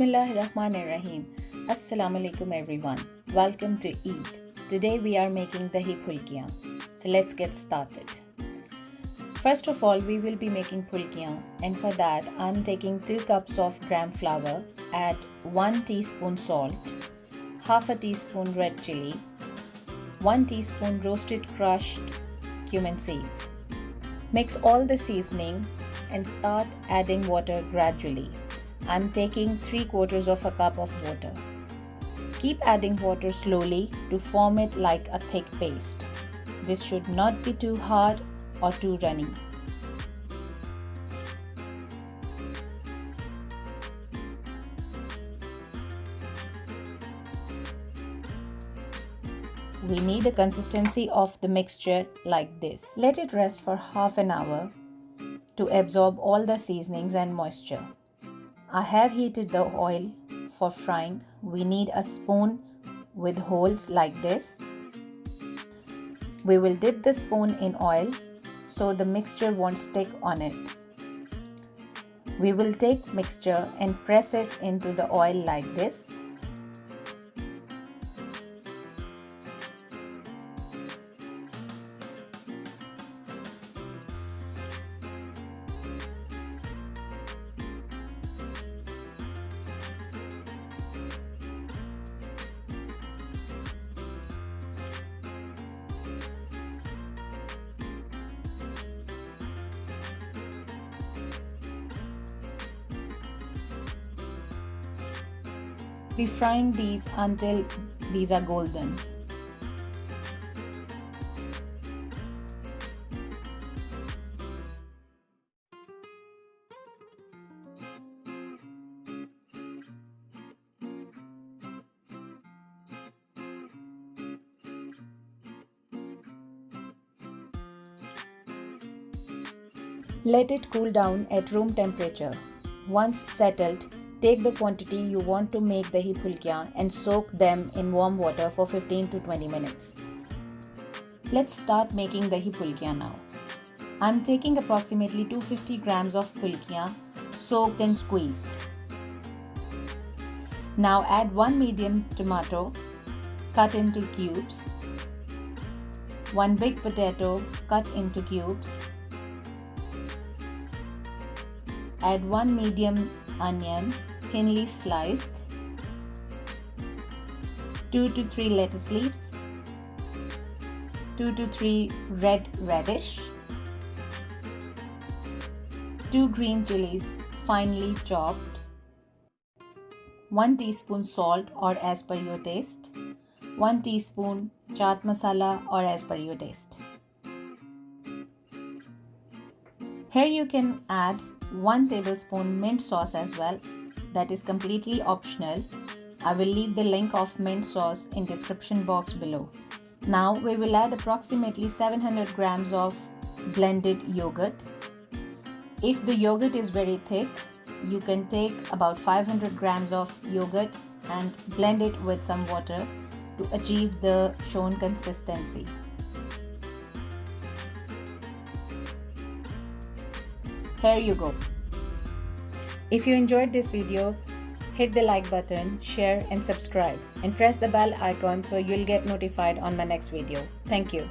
Bismillahirrahmanirrahim. Assalamu alaikum everyone. Welcome to Eid. Today we are making Dahi Phulkiyan. So let's get started. First of all, we will be making Phulkiyan, and for that I'm taking 2 cups of gram flour, add 1 teaspoon salt, half a teaspoon red chilli, 1 teaspoon roasted crushed cumin seeds. Mix all the seasoning and start adding water gradually. I'm taking 3/4 of a cup of water. Keep adding water slowly to form it like a thick paste. This should not be too hard or too runny. We need a consistency of the mixture like this. Let it rest for half an hour to absorb all the seasonings and moisture. I have heated the oil for frying. We need a spoon with holes like this. We will dip the spoon in oil so the mixture won't stick on it. We will take mixture and press it into the oil like this. Be frying these until these are golden. Let it cool down at room temperature. Once settled, take the quantity you want to make Dahi Phulkiyan and soak them in warm water for 15 to 20 minutes. Let's start making Dahi Phulkiyan now. I'm taking approximately 250 grams of Phulkiyan soaked and squeezed. Now add 1 medium tomato cut into cubes, 1 big potato cut into cubes, add 1 medium onion thinly sliced, 2 to 3 lettuce leaves, 2 to 3 red radish, 2 green chilies finely chopped, 1 teaspoon salt or as per your taste, 1 teaspoon chaat masala or as per your taste. Here you can add 1 tablespoon mint sauce as well. That is completely optional. I will leave the link of mint sauce in description box below. Now we will add approximately 700 grams of blended yogurt. If the yogurt is very thick, you can take about 500 grams of yogurt and blend it with some water to achieve the shown consistency. Here you go. If you enjoyed this video, hit the like button, share and subscribe, and press the bell icon so you'll get notified on my next video. Thank you.